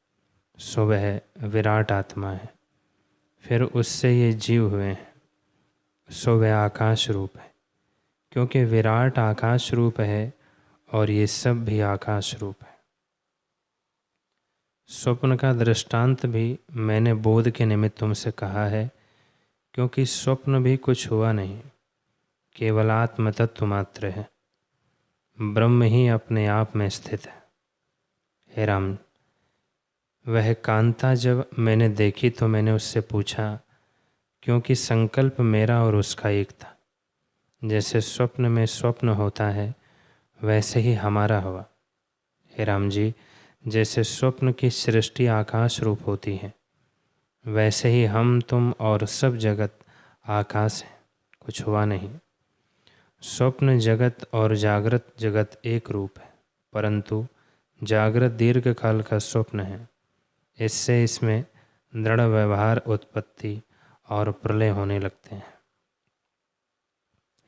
सो वह विराट आत्मा है। फिर उससे ये जीव हुए हैं, सो वह आकाश रूप है, क्योंकि विराट आकाश रूप है और ये सब भी आकाश रूप है। स्वप्न का दृष्टांत भी मैंने बोध के निमित्त तुमसे कहा है, क्योंकि स्वप्न भी कुछ हुआ नहीं, केवल आत्म तत्व मात्र है, ब्रह्म ही अपने आप में स्थित है। हे राम, वह कांता जब मैंने देखी तो मैंने उससे पूछा, क्योंकि संकल्प मेरा और उसका एक था। जैसे स्वप्न में स्वप्न होता है वैसे ही हमारा हुआ। हे राम जी, जैसे स्वप्न की सृष्टि आकाश रूप होती है, वैसे ही हम तुम और सब जगत आकाश है, कुछ हुआ नहीं। स्वप्न जगत और जागृत जगत एक रूप है, परंतु जागृत दीर्घ काल का स्वप्न है। इससे इसमें दृढ़ व्यवहार, उत्पत्ति और प्रलय होने लगते हैं।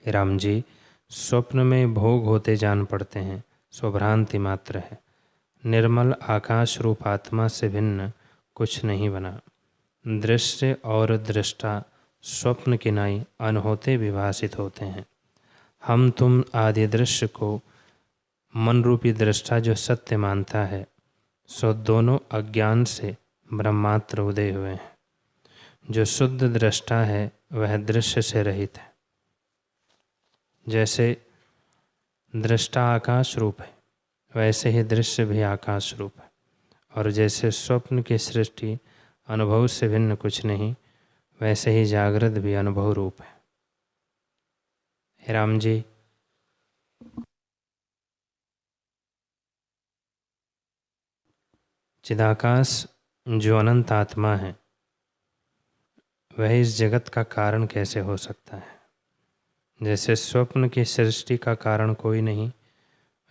राम जी, स्वप्न में भोग होते जान पड़ते हैं, सो भ्रांति मात्र है। निर्मल आकाश रूप आत्मा से भिन्न कुछ नहीं बना। दृश्य और दृष्टा स्वप्न के नाई अनहोते विभाषित होते हैं। हम तुम आदि दृश्य को मन रूपी दृष्टा जो सत्य मानता है, सो दोनों अज्ञान से ब्रह्मात्र उदय हुए हैं। जो शुद्ध दृष्टा है वह दृश्य से रहित है। जैसे दृष्टा आकाश रूप है, वैसे ही दृश्य भी आकाश रूप है। और जैसे स्वप्न की सृष्टि अनुभव से भिन्न कुछ नहीं, वैसे ही जागृत भी अनुभव रूप है। हे राम जी, चिदाकाश जो अनंत आत्मा है, वह इस जगत का कारण कैसे हो सकता है। जैसे स्वप्न की सृष्टि का कारण कोई नहीं,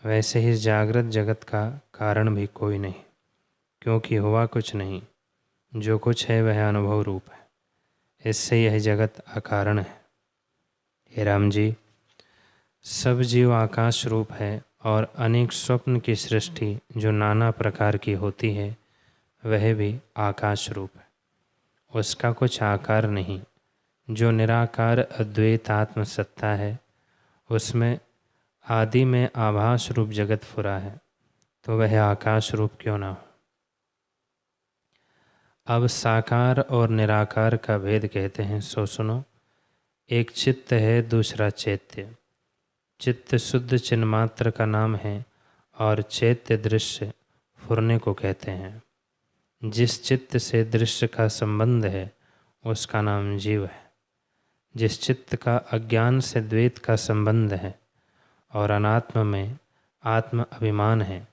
वैसे ही जागृत जगत का कारण भी कोई नहीं, क्योंकि हुआ कुछ नहीं। जो कुछ है वह अनुभव रूप है, इससे यह जगत अकारण है। हे राम जी, सब जीव आकाश रूप है और अनेक स्वप्न की सृष्टि जो नाना प्रकार की होती है, वह भी आकाश रूप है। उसका कुछ आकार नहीं। जो निराकार अद्वैत आत्म सत्ता है, उसमें आदि में आभास रूप जगत फुरा है, तो वह आकाश रूप क्यों ना हो। अब साकार और निराकार का भेद कहते हैं, सो सुनो। एक चित्त है, दूसरा चैत्य। चित्त शुद्ध चिन्मात्र का नाम है और चैत्य दृश्य फुरने को कहते हैं। जिस चित्त से दृश्य का संबंध है उसका नाम जीव है। जिस चित्त का अज्ञान से द्वैत का संबंध है और अनात्म में आत्म अभिमान है,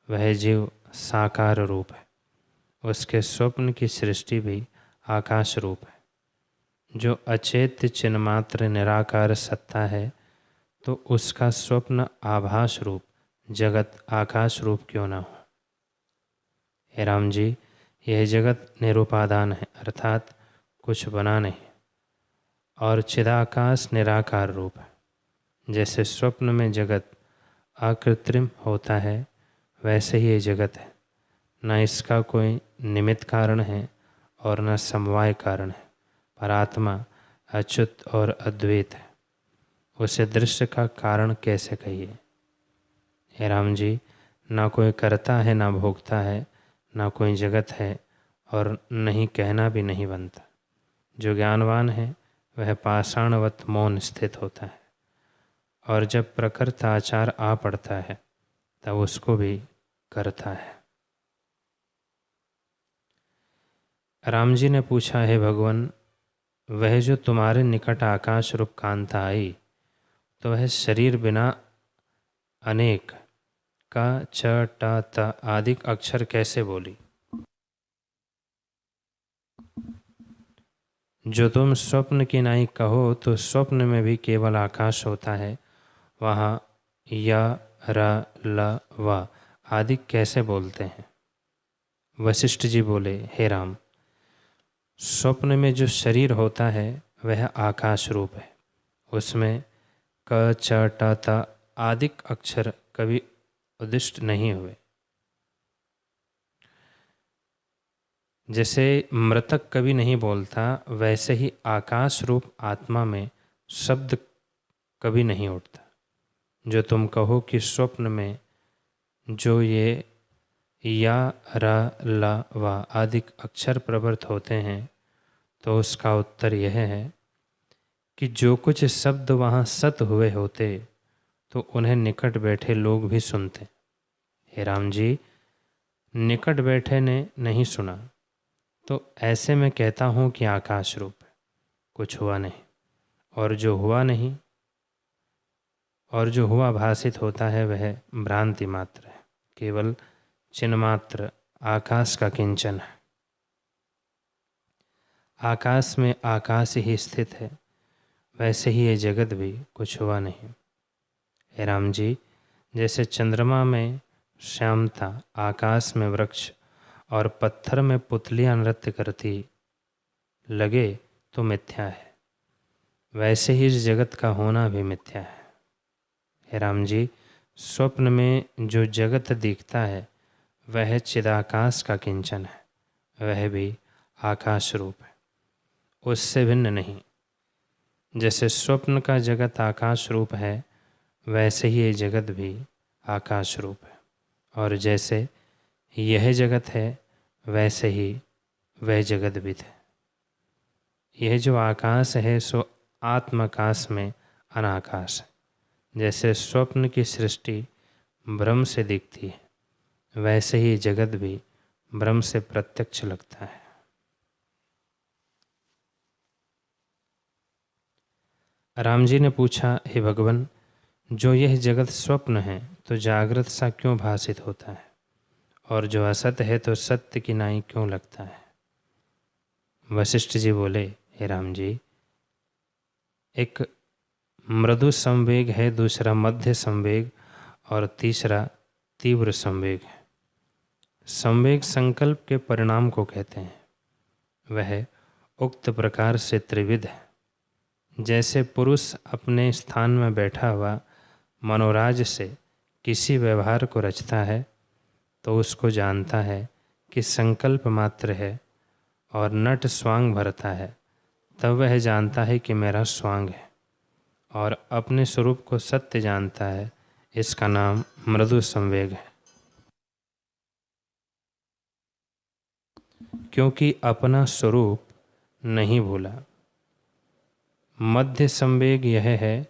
वह जीव साकार रूप है। उसके स्वप्न की सृष्टि भी आकाश रूप है। जो अचेत्य चिन्मात्र निराकार सत्ता है, तो उसका स्वप्न आभास रूप जगत आकाश रूप क्यों ना हो। हे राम जी, यह जगत निरुपादान है, अर्थात कुछ बना नहीं, और चिदाकाश निराकार रूप है। जैसे स्वप्न में जगत अकृत्रिम होता है, वैसे ही ये जगत है। न इसका कोई निमित्त कारण है और न समवाय कारण है, पर आत्मा अच्युत और अद्वैत है। उसे दृश्य का कारण कैसे कहिए? हे राम जी, ना कोई करता है, ना भोगता है, ना कोई जगत है, और नहीं कहना भी नहीं बनता। जो ज्ञानवान है वह पाषाणवत मौन स्थित होता है, और जब प्रकृत आचार आ पड़ता है तब उसको भी करता है। राम जी ने पूछा, है भगवान, वह जो तुम्हारे निकट आकाश रूप कांता आई, तो वह शरीर बिना अनेक का च ट त आदि अक्षर कैसे बोली? जो तुम स्वप्न की नाई कहो, तो स्वप्न में भी केवल आकाश होता है, वहाँ य र ल व आदि कैसे बोलते हैं? वशिष्ठ जी बोले, हे राम, स्वप्न में जो शरीर होता है वह आकाश रूप है। उसमें क च ट त आदि अक्षर कभी उदिष्ट नहीं हुए। जैसे मृतक कभी नहीं बोलता, वैसे ही आकाश रूप आत्मा में शब्द कभी नहीं उठता। जो तुम कहो कि स्वप्न में जो ये या र ल व आदि अक्षर प्रवृत्त होते हैं, तो उसका उत्तर यह है कि जो कुछ शब्द वहाँ सत हुए होते तो उन्हें निकट बैठे लोग भी सुनते। हे राम जी, निकट बैठे ने नहीं सुना, तो ऐसे में कहता हूँ कि आकाश रूप है, कुछ हुआ नहीं, और जो हुआ नहीं और जो हुआ भासित होता है वह भ्रांति मात्र है, केवल चिन्ह मात्र आकाश का किंचन है। आकाश में आकाश ही स्थित है, वैसे ही ये जगत भी कुछ हुआ नहीं। हे राम जी, जैसे चंद्रमा में श्यामता, आकाश में वृक्ष और पत्थर में पुतलियां नृत्य करती लगे तो मिथ्या है, वैसे ही इस जगत का होना भी मिथ्या है। हे राम जी, स्वप्न में जो जगत दिखता है वह चिदाकाश का किंचन है, वह भी आकाश रूप है, उससे भिन्न नहीं। जैसे स्वप्न का जगत आकाश रूप है, वैसे ही ये जगत भी आकाश रूप है, और जैसे यह जगत है वैसे ही वह जगत भी है। यह जो आकाश है सो आत्माकाश में अनाकाश है। जैसे स्वप्न की सृष्टि ब्रह्म से दिखती है, वैसे ही जगत भी ब्रह्म से प्रत्यक्ष लगता है। राम जी ने पूछा, हे भगवान, जो यह जगत स्वप्न है तो जागृत सा क्यों भासित होता है, और जो असत्य है तो सत्य की नाई क्यों लगता है? वशिष्ठ जी बोले, हे राम जी, एक मृदु संवेग है, दूसरा मध्य संवेग और तीसरा तीव्र संवेग है। संवेग संकल्प के परिणाम को कहते हैं, वह उक्त प्रकार से त्रिविध है। जैसे पुरुष अपने स्थान में बैठा हुआ मनोराज से किसी व्यवहार को रचता है तो उसको जानता है कि संकल्प मात्र है, और नट स्वांग भरता है तब वह जानता है कि मेरा स्वांग है, और अपने स्वरूप को सत्य जानता है, इसका नाम मृदु संवेग है। क्योंकि अपना स्वरूप नहीं भूला। मध्य संवेग यह है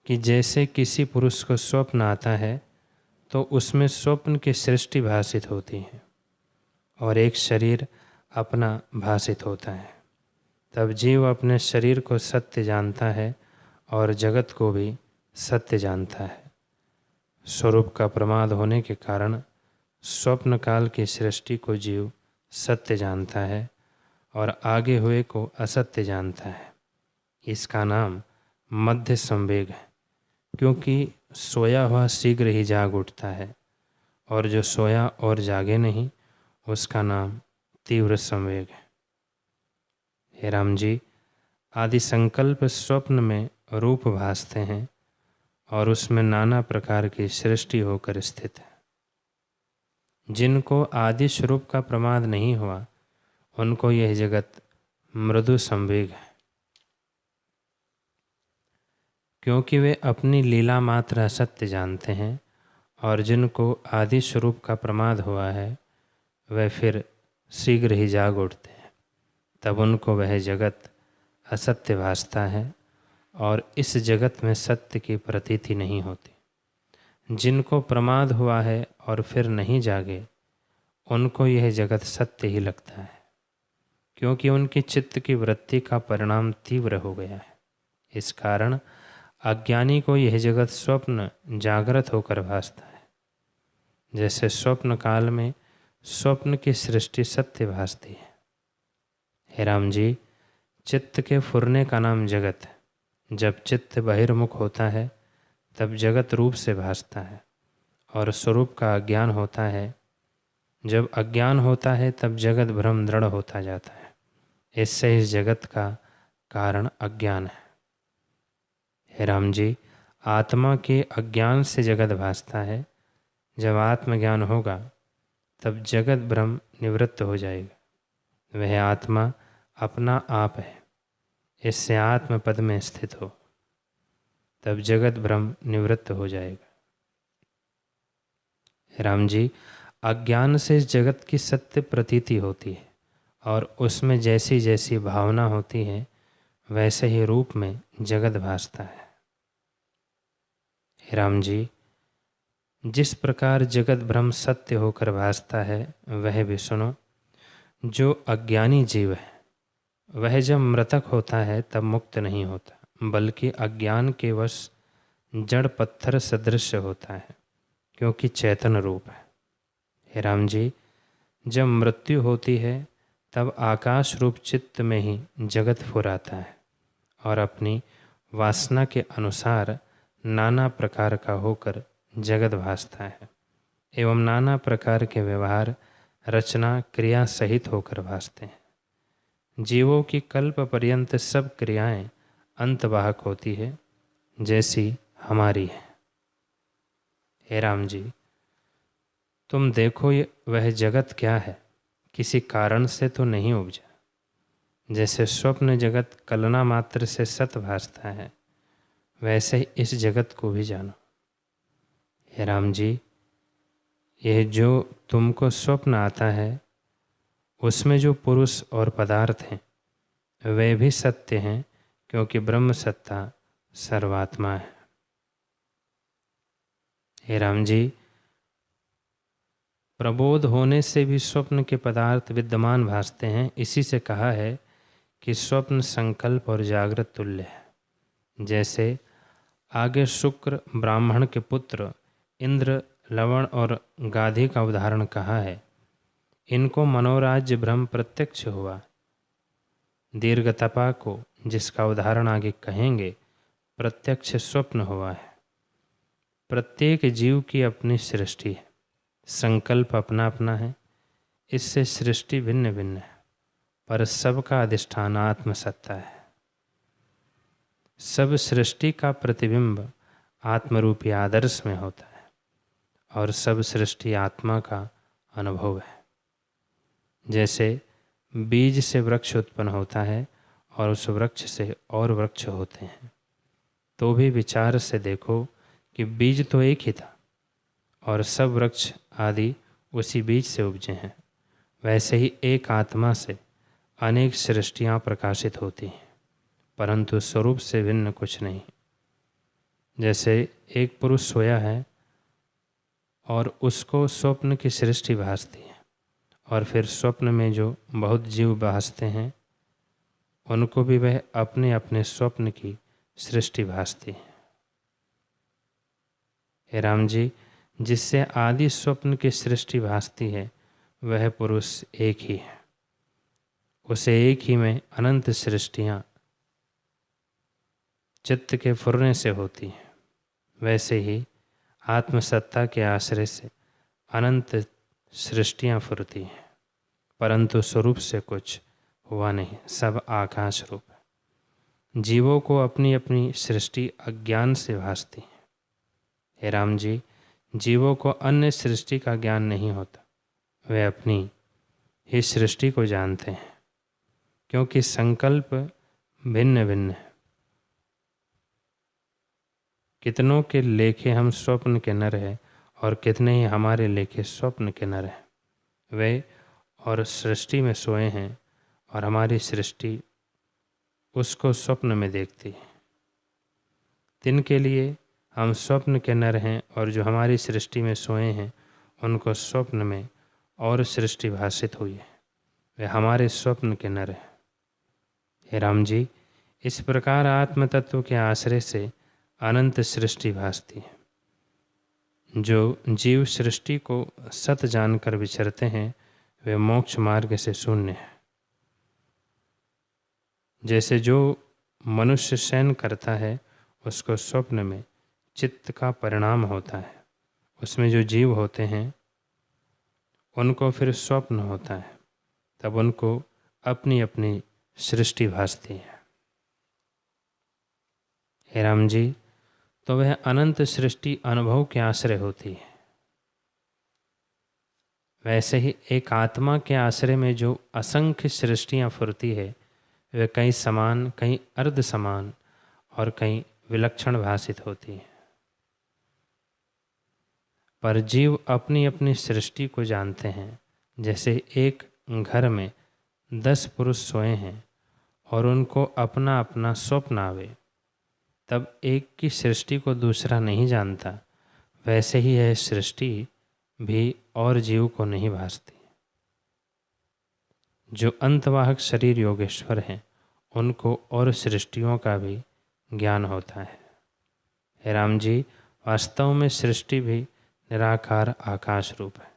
कि जैसे किसी पुरुष को स्वप्न आता है तो उसमें स्वप्न की सृष्टि भासित होती है, और एक शरीर अपना भासित होता है। तब जीव अपने शरीर को सत्य जानता है और जगत को भी सत्य जानता है। स्वरूप का प्रमाद होने के कारण स्वप्न काल की सृष्टि को जीव सत्य जानता है और आगे हुए को असत्य जानता है। इसका नाम मध्य संवेग है, क्योंकि सोया हुआ शीघ्र ही जाग उठता है, और जो सोया और जागे नहीं उसका नाम तीव्र संवेग है। हे राम जी, आदि संकल्प स्वप्न में रूप भासते हैं और उसमें नाना प्रकार की सृष्टि होकर स्थित है। जिनको आदि स्वरूप का प्रमाद नहीं हुआ, उनको यह जगत मृदु संवेग है, क्योंकि वे अपनी लीला मात्र असत्य जानते हैं। और जिनको आदि स्वरूप का प्रमाद हुआ है, वह फिर शीघ्र ही जाग उठते हैं। तब उनको वह जगत असत्य भासता है और इस जगत में सत्य की प्रतीति नहीं होती। जिनको प्रमाद हुआ है और फिर नहीं जागे, उनको यह जगत सत्य ही लगता है, क्योंकि उनकी चित्त की वृत्ति का परिणाम तीव्र हो गया है। इस कारण अज्ञानी को यह जगत स्वप्न जागृत होकर भासता है। जैसे स्वप्न काल में स्वप्न की सृष्टि सत्य भासती है। हे राम जी, चित्त के फुरने का नाम जगत है। जब चित्त बहिर्मुख होता है, तब जगत रूप से भासता है और स्वरूप का अज्ञान होता है। जब अज्ञान होता है, तब जगत भ्रम दृढ़ होता जाता है। इससे इस जगत का कारण अज्ञान है। हे राम जी, आत्मा के अज्ञान से जगत भासता है। जब आत्मज्ञान होगा, तब जगत भ्रम निवृत्त हो जाएगा। वह आत्मा अपना आप है, इससे आत्म पद में स्थित हो, तब जगत भ्रम निवृत्त हो जाएगा। राम जी, अज्ञान से इस जगत की सत्य प्रतीति होती है और उसमें जैसी जैसी भावना होती है, वैसे ही रूप में जगत भासता है। राम जी, जिस प्रकार जगत भ्रम सत्य होकर भासता है, वह भी सुनो। जो अज्ञानी जीव है, वह जब मृतक होता है तब मुक्त नहीं होता, बल्कि अज्ञान के वश जड़ पत्थर सदृश होता है, क्योंकि चैतन रूप है। हे राम जी, जब मृत्यु होती है, तब आकाश रूप चित्त में ही जगत फुराता है और अपनी वासना के अनुसार नाना प्रकार का होकर जगत भासता है एवं नाना प्रकार के व्यवहार रचना क्रिया सहित होकर भासते हैं। जीवों की कल्प पर्यंत सब क्रियाएं अंतवाहक होती है, जैसी हमारी है। हे राम जी, तुम देखो, वह जगत क्या है, किसी कारण से तो नहीं उपजा। जैसे स्वप्न जगत कल्पना मात्र से सत भासता है, वैसे ही इस जगत को भी जानो। हे राम जी, यह जो तुमको स्वप्न आता है, उसमें जो पुरुष और पदार्थ हैं, वे भी सत्य हैं, क्योंकि ब्रह्म सत्ता सर्वात्मा है। हे राम जी, प्रबोध होने से भी स्वप्न के पदार्थ विद्यमान भासते हैं। इसी से कहा है कि स्वप्न संकल्प और जागृत तुल्य है। जैसे आगे शुक्र ब्राह्मण के पुत्र इंद्र, लवण और गाधी का उदाहरण कहा है। इनको मनोराज्य भ्रम प्रत्यक्ष हुआ। दीर्घतपा को, जिसका उदाहरण आगे कहेंगे, प्रत्यक्ष स्वप्न हुआ है। प्रत्येक जीव की अपनी सृष्टि है, संकल्प अपना अपना है, इससे सृष्टि भिन्न भिन्न है, पर सबका अधिष्ठान आत्मसत्ता है। सब सृष्टि का प्रतिबिंब आत्मरूपी आदर्श में होता है और सब सृष्टि आत्मा का अनुभव है। जैसे बीज से वृक्ष उत्पन्न होता है और उस वृक्ष से और वृक्ष होते हैं, तो भी विचार से देखो कि बीज तो एक ही था और सब वृक्ष आदि उसी बीज से उपजे हैं। वैसे ही एक आत्मा से अनेक सृष्टियाँ प्रकाशित होती हैं, परंतु स्वरूप से भिन्न कुछ नहीं। जैसे एक पुरुष सोया है और उसको स्वप्न की सृष्टि भासती है, और फिर स्वप्न में जो बहुत जीव भासते हैं, उनको भी वह अपने अपने स्वप्न की सृष्टि भासती है। हे राम जी, जिससे आदि स्वप्न की सृष्टि भासती है, वह पुरुष एक ही है। उसे एक ही में अनंत सृष्टियाँ चित्त के फुरने से होती हैं। वैसे ही आत्मसत्ता के आश्रय से अनंत सृष्टियाँ फुरती हैं। परंतु स्वरूप से कुछ हुआ नहीं, सब आकाश रूप है। जीवों को अपनी अपनी सृष्टि अज्ञान से भासती है। हे राम जी, जीवों को अन्य सृष्टि का ज्ञान नहीं होता, वे अपनी ही सृष्टि को जानते हैं, क्योंकि संकल्प भिन्न भिन्न है। कितनों के लेखे हम स्वप्न के नर हैं और कितने ही हमारे लेखे स्वप्न के नर हैं। वे और सृष्टि में सोए हैं और हमारी सृष्टि उसको स्वप्न में देखती है। तिनके लिए हम स्वप्न के नर हैं और जो हमारी सृष्टि में सोए हैं उनको स्वप्न में और सृष्टि भाषित हुई है, वे हमारे स्वप्न के नर हैं। हे राम जी, इस प्रकार आत्म तत्व के आश्रय से अनंत सृष्टि भासती है। जो जीव सृष्टि को सत जानकर विचरते हैं वे मोक्ष मार्ग से शून्य है। जैसे जो मनुष्य शयन करता है उसको स्वप्न में चित्त का परिणाम होता है, उसमें जो जीव होते हैं उनको फिर स्वप्न होता है, तब उनको अपनी अपनी सृष्टि भासती है। हे राम जी, तो वह अनंत सृष्टि अनुभव के आश्रय होती है। वैसे ही एक आत्मा के आश्रय में जो असंख्य सृष्टियाँ फुरती है वे कहीं समान, कहीं अर्ध समान और कहीं विलक्षण भाषित होती है। पर जीव अपनी अपनी सृष्टि को जानते हैं। जैसे एक घर में 10 पुरुष सोए हैं और उनको अपना अपना स्वप्न आवे, तब एक की सृष्टि को दूसरा नहीं जानता, वैसे ही यह सृष्टि भी और जीव को नहीं भासती। जो अंतवाहक शरीर योगेश्वर हैं उनको और सृष्टियों का भी ज्ञान होता है। हे राम जी, वास्तव में सृष्टि भी निराकार आकाश रूप है।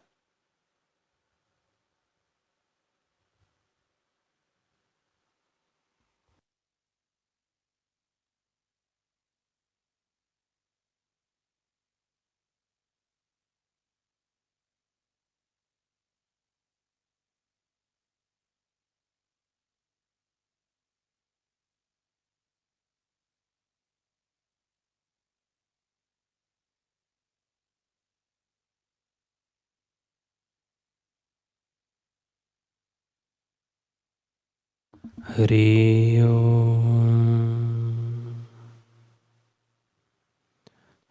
हरि ओम,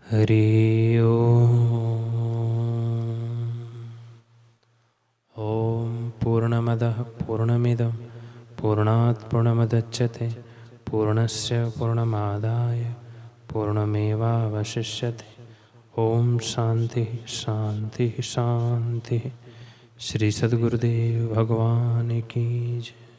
हरि ओम। ओम पूर्णमदः पूर्णमिदं पूर्णात् पूर्णमुदच्यते पूर्णस्य पूर्णमादाय पूर्णमेवावशिष्यते। ओम शांति शांति शांति। श्री सद्गुरुदेव भगवान की जय।